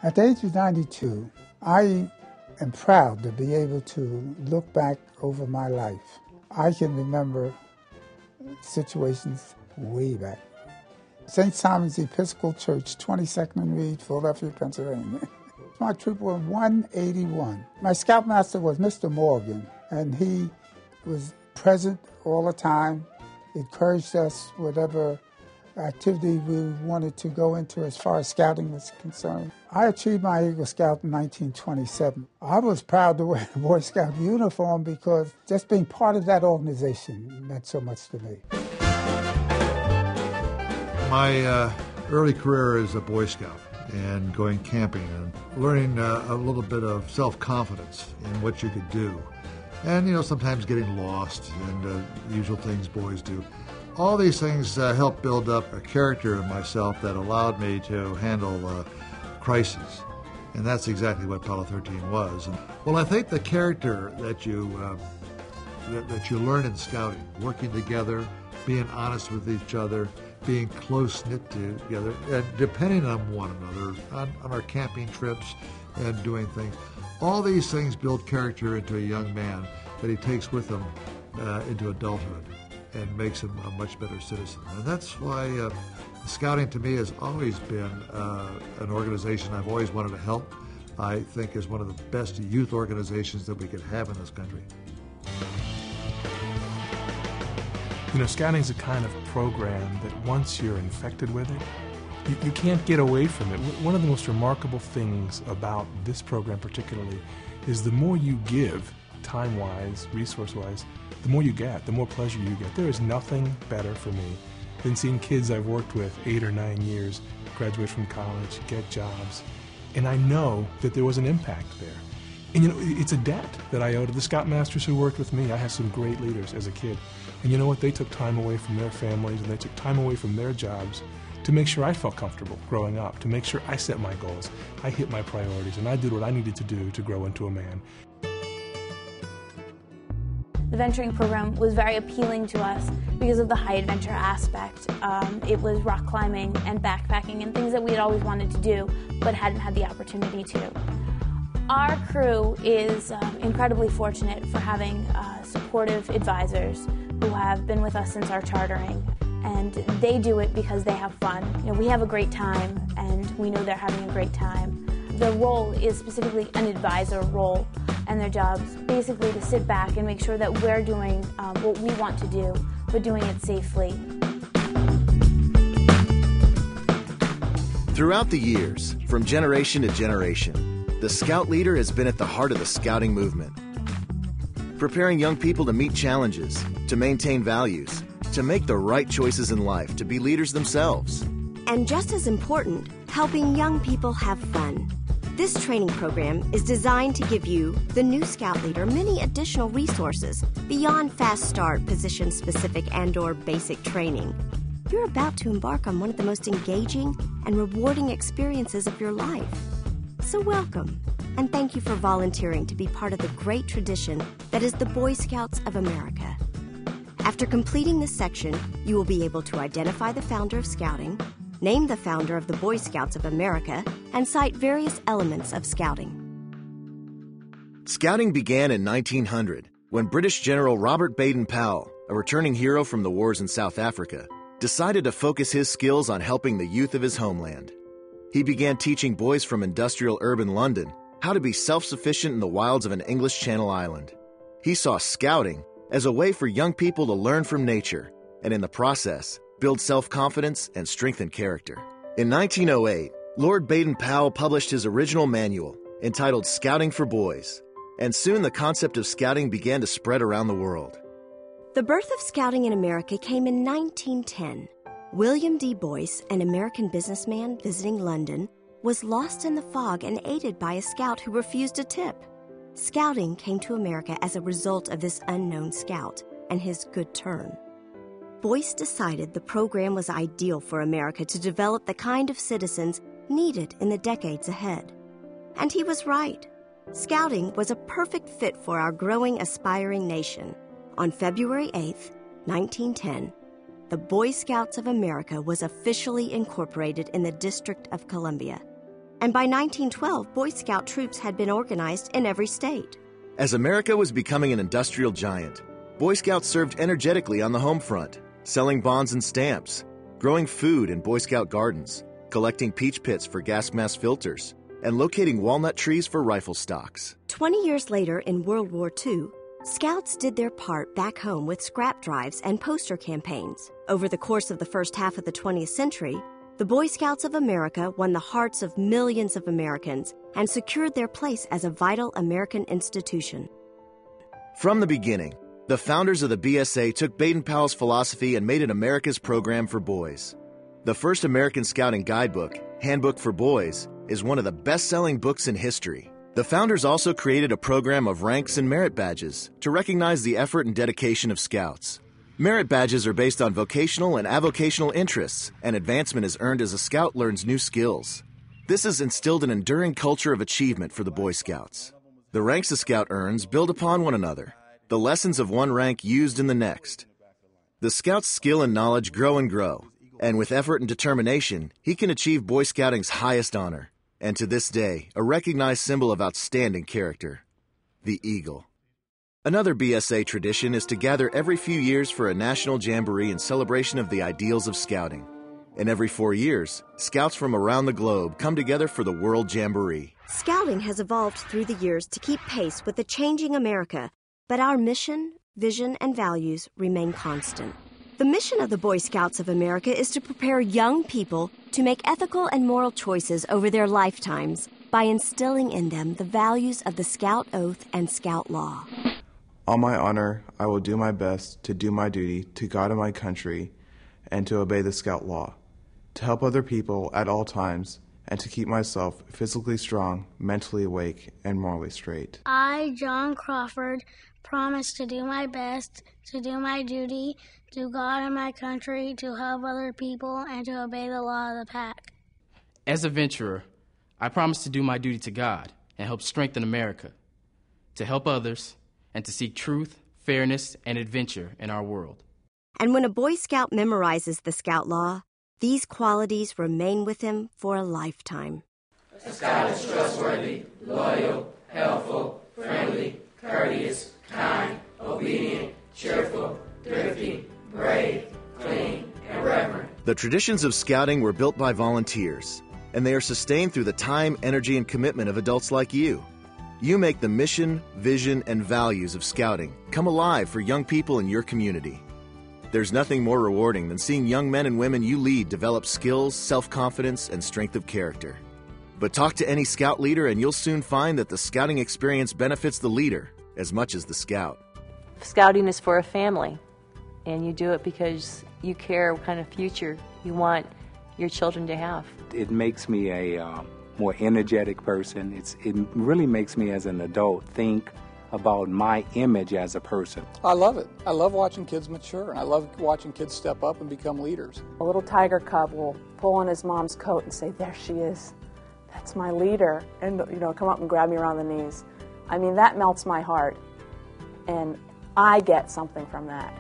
At the age of 92, I am proud to be able to look back over my life. I can remember situations way back. St. Simon's Episcopal Church, 22nd and Reed, Philadelphia, Pennsylvania. My troop was 181. My scoutmaster was Mr. Morgan, and he was present all the time, encouraged us whatever activity we wanted to go into as far as scouting was concerned. I achieved my Eagle Scout in 1927. I was proud to wear the Boy Scout uniform because just being part of that organization meant so much to me. My early career as a Boy Scout and going camping and learning a little bit of self-confidence in what you could do. And, sometimes getting lost and the usual things boys do. All these things helped build up a character in myself that allowed me to handle crises. And that's exactly what Apollo 13 was. And, I think the character that you learn in scouting, working together, being honest with each other, being close-knit together, and depending on one another on our camping trips and doing things. All these things build character into a young man that he takes with him into adulthood and makes him a much better citizen. And that's why scouting to me has always been an organization I've always wanted to help. I think is one of the best youth organizations that we could have in this country. Scouting is a kind of program that once you're infected with it, you can't get away from it. One of the most remarkable things about this program particularly is the more you give, time-wise, resource-wise, the more you get, the more pleasure you get. There is nothing better for me than seeing kids I've worked with 8 or 9 years graduate from college, get jobs, and I know that there was an impact there. And it's a debt that I owe to the Scoutmasters who worked with me. I had some great leaders as a kid. And you know what? They took time away from their families and they took time away from their jobs to make sure I felt comfortable growing up, to make sure I set my goals, I hit my priorities, and I did what I needed to do to grow into a man. The venturing program was very appealing to us because of the high adventure aspect. It was rock climbing and backpacking and things that we had always wanted to do but hadn't had the opportunity to. Our crew is incredibly fortunate for having supportive advisors who have been with us since our chartering, and they do it because they have fun. We have a great time and we know they're having a great time. The role is specifically an advisor role, and their job's basically to sit back and make sure that we're doing what we want to do, but doing it safely. Throughout the years, from generation to generation, the Scout leader has been at the heart of the scouting movement, preparing young people to meet challenges, to maintain values, to make the right choices in life, to be leaders themselves. And just as important, helping young people have fun. This training program is designed to give you, the new Scout leader, many additional resources beyond fast start, position-specific and/or basic training. You're about to embark on one of the most engaging and rewarding experiences of your life. So welcome, and thank you for volunteering to be part of the great tradition that is the Boy Scouts of America. After completing this section, you will be able to identify the founder of Scouting, name the founder of the Boy Scouts of America, and cite various elements of Scouting. Scouting began in 1900 when British General Robert Baden-Powell, a returning hero from the wars in South Africa, decided to focus his skills on helping the youth of his homeland. He began teaching boys from industrial urban London how to be self-sufficient in the wilds of an English Channel island. He saw Scouting as a way for young people to learn from nature, and in the process, build self-confidence and strengthen character. In 1908, Lord Baden-Powell published his original manual, entitled Scouting for Boys, and soon the concept of scouting began to spread around the world. The birth of Scouting in America came in 1910. William D. Boyce, an American businessman visiting London, was lost in the fog and aided by a scout who refused a tip. Scouting came to America as a result of this unknown scout and his good turn. Boyce decided the program was ideal for America to develop the kind of citizens needed in the decades ahead. And he was right. Scouting was a perfect fit for our growing, aspiring nation. On February 8, 1910, the Boy Scouts of America was officially incorporated in the District of Columbia. And by 1912, Boy Scout troops had been organized in every state. As America was becoming an industrial giant, Boy Scouts served energetically on the home front, selling bonds and stamps, growing food in Boy Scout gardens, collecting peach pits for gas mask filters, and locating walnut trees for rifle stocks. 20 years later, in World War II, Scouts did their part back home with scrap drives and poster campaigns. Over the course of the first half of the 20th century, the Boy Scouts of America won the hearts of millions of Americans and secured their place as a vital American institution. From the beginning, the founders of the BSA took Baden-Powell's philosophy and made it America's program for boys. The first American Scouting guidebook, Handbook for Boys, is one of the best-selling books in history. The founders also created a program of ranks and merit badges to recognize the effort and dedication of Scouts. Merit badges are based on vocational and avocational interests, and advancement is earned as a Scout learns new skills. This has instilled an enduring culture of achievement for the Boy Scouts. The ranks a Scout earns build upon one another, the lessons of one rank used in the next. The Scout's skill and knowledge grow and grow, and with effort and determination, he can achieve Boy Scouting's highest honor, and to this day, a recognized symbol of outstanding character, the Eagle. Another BSA tradition is to gather every few years for a national jamboree in celebration of the ideals of Scouting. And every 4 years, Scouts from around the globe come together for the World Jamboree. Scouting has evolved through the years to keep pace with the changing America, but our mission, vision, and values remain constant. The mission of the Boy Scouts of America is to prepare young people to make ethical and moral choices over their lifetimes by instilling in them the values of the Scout Oath and Scout Law. On my honor, I will do my best to do my duty to God and my country and to obey the Scout Law, to help other people at all times, and to keep myself physically strong, mentally awake, and morally straight. I, John Crawford, promise to do my best, to do my duty, to God and my country, to help other people, and to obey the law of the pack. As a venturer, I promise to do my duty to God and help strengthen America, to help others, and to seek truth, fairness, and adventure in our world. And when a Boy Scout memorizes the Scout Law, these qualities remain with him for a lifetime. A Scout is trustworthy, loyal, helpful, friendly, courteous, kind, obedient, cheerful, thrifty, brave, clean, and reverent. The traditions of Scouting were built by volunteers, and they are sustained through the time, energy, and commitment of adults like you. You make the mission, vision, and values of Scouting come alive for young people in your community. There's nothing more rewarding than seeing young men and women you lead develop skills, self-confidence, and strength of character. But talk to any Scout leader and you'll soon find that the Scouting experience benefits the leader as much as the Scout. Scouting is for a family, and you do it because you care what kind of future you want your children to have. It makes me a more energetic person. It really makes me as an adult think about my image as a person. I love it. I love watching kids mature, and I love watching kids step up and become leaders. A little tiger cub will pull on his mom's coat and say, "There she is. That's my leader," and come up and grab me around the knees. I mean, that melts my heart, and I get something from that.